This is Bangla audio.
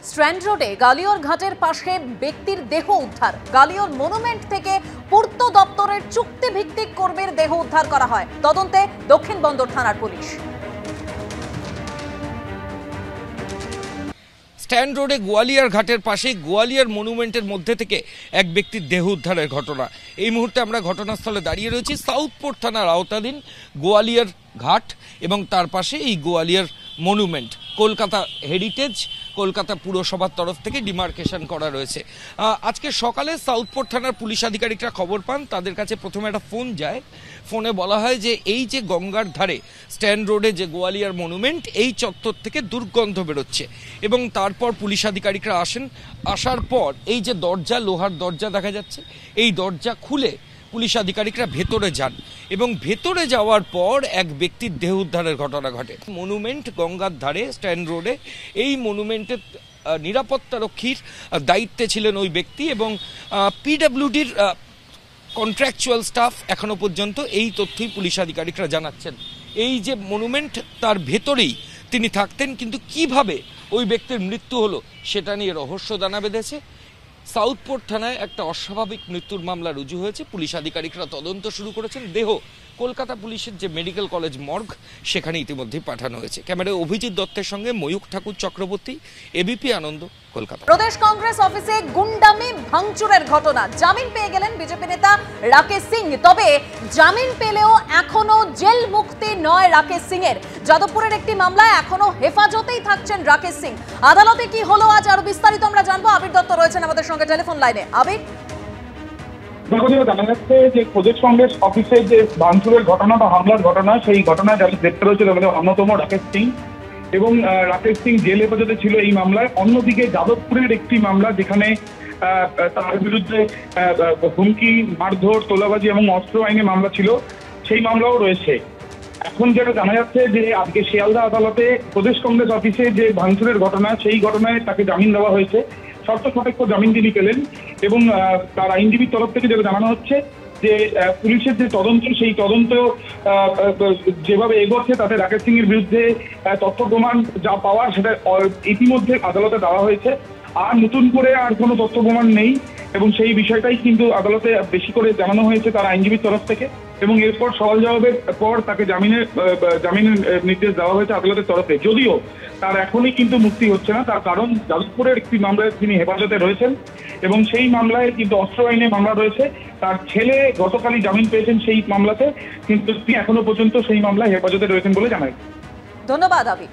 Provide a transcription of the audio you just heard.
স্ট্র্যান্ড রোডে গালিওর ঘাটের পাশে ব্যক্তির দেহ উদ্ধার। গালিওর মনুমেন্ট থেকে পূর্ত দপ্তরের চুক্তিভিত্তিক কর্মীর দেহ উদ্ধার করা হয়। তদন্তে দক্ষিণ বন্দর থানার পুলিশ। স্ট্যান্ড রোডে গোয়ালিয়ার ঘাটের পাশে গোয়ালিয়ার মনুমেন্টের মধ্যে থেকে এক ব্যক্তির দেহ উদ্ধারের ঘটনা। এই মুহূর্তে আমরা ঘটনাস্থলে দাঁড়িয়ে রয়েছি। সাউথপোর্ট থানার আওতাধীন গোয়ালিয়ার ঘাট এবং তার পাশে এই গোয়ালিয়ার মনুমেন্ট। কলকাতা হেরিটেজ, কলকাতা পুরসভার তরফ থেকে ডিমার্কেশন করা রয়েছে। আজকে সকালে সাউথপোর্ট থানার পুলিশ আধিকারিকরা খবর পান, তাদের কাছে প্রথমে একটা ফোন যায়। ফোনে বলা হয় যে এই যে গঙ্গার ধারে স্ট্যান্ড রোডে যে গোয়ালিয়ার মনুমেন্ট, এই চত্বর থেকে দুর্গন্ধ বেরোচ্ছে এবং তারপর পুলিশ আধিকারিকরা আসেন। আসার পর এই যে দরজা, লোহার দরজা দেখা যাচ্ছে, এই দরজা খুলে পুলিশ আধিকারিকরা ভেতরে যান এবং ভেতরে যাওয়ার পর এক ব্যক্তির দেহ উদ্ধারের ঘটনা ঘটে। মনুমেন্ট গঙ্গার ধারে স্ট্যান্ড রোডে, এই মনুমেন্টের নিরাপত্তারক্ষীর দায়িত্বে ছিলেন ওই ব্যক্তি এবং পিডব্লিউডির কন্ট্রাকচুয়াল স্টাফ। এখনো পর্যন্ত এই তথ্যই পুলিশ আধিকারিকরা জানাচ্ছেন। এই যে মনুমেন্ট, তার ভেতরেই তিনি থাকতেন, কিন্তু কিভাবে ওই ব্যক্তির মৃত্যু হলো সেটা নিয়ে রহস্য দানা বেঁধেছে। সাউথপোর্ট থানায় একটা অস্বাভাবিক মৃত্যুর মামলা রুজু হয়েছে। পুলিশ আধিকারিকরা তদন্ত শুরু করেছেন। দেহ কলকাতা পুলিশের যে মেডিকেল কলেজ মর্গ, সেখানে ইতিমধ্যে পাঠানো হয়েছে। ক্যামেরায় অভিজিৎ দত্তের সঙ্গে ময়ূক ঠাকুর চক্রবর্তী, এবিপি আনন্দ, কলকাতা। প্রদেশ কংগ্রেস অফিসে গুন্ডামি ভাঙচুরের ঘটনা। জামিন পেয়ে গেলেন বিজেপি নেতা রাকেশ সিং। তবে জামিন পেলেও এখনো জেল মুক্তি নয় রাকেশ সিং এর। যাদবপুরের একটি মামলায় এখনো হেফাজতেই থাকছেন রাকেশ সিং। আদালতে কি হলো আজ, আরো বিস্তারিত আমরা জানবো। আবির দত্ত রয়েছেন আমাদের সঙ্গে টেলিফোন লাইনে। আবির, জানা যাচ্ছে যে প্রদেশ কংগ্রেস অফিসে যে ভাঙচুরের ঘটনা বা হামলার ঘটনা, সেই ঘটনায় যারা গ্রেপ্তার হয়েছিল তাদের অন্যতম রাকেশ সিং এবং রাকেশ সিং জেল হেফাজতে ছিল এই মামলায়। অন্যদিকে যাদবপুরের একটি মামলা, যেখানে তার বিরুদ্ধে হুমকি, মারধর, তোলাবাজি এবং অস্ত্র আইনে মামলা ছিল, সেই মামলাও রয়েছে। এখন যেটা জানা যাচ্ছে যে আজকে শিয়ালদা আদালতে প্রদেশ কংগ্রেস অফিসে যে ভাঙচুরের ঘটনা, সেই ঘটনায় তাকে জামিন দেওয়া হয়েছে। শর্ত সাপেক্ষ জামিন তিনি পেলেন এবং তার আইনজীবীর তরফ থেকে যেটা জানানো হচ্ছে যে পুলিশের যে তদন্ত, সেই তদন্ত যেভাবে এগোচ্ছে তাতে রাকেশ সিং এর বিরুদ্ধে তথ্য প্রমাণ যা পাওয়ার সেটা ইতিমধ্যে আদালতে দেওয়া হয়েছে। আর নতুন করে আর কোনো তথ্য প্রমাণ নেই এবং সেই বিষয়টাই কিন্তু আদালতে বেশি করে জানানো হয়েছে তার আইনজীবীর তরফ থেকে। এবং এরপর সওয়াল জবাবের পর তাকে জামিনের নির্দেশ দেওয়া হয়েছে আদালতের তরফে। যদিও তার এখনই কিন্তু মুক্তি হচ্ছে না, তার কারণ যাদবপুরের একটি মামলায় তিনি হেফাজতে রয়েছেন এবং সেই মামলায় কিন্তু অস্ত্র আইনে মামলা রয়েছে। তার ছেলে গতকালই জামিন পেয়েছেন সেই মামলাতে, কিন্তু তিনি এখনো পর্যন্ত সেই মামলায় হেফাজতে রয়েছেন বলে জানায়। ধন্যবাদ আবির।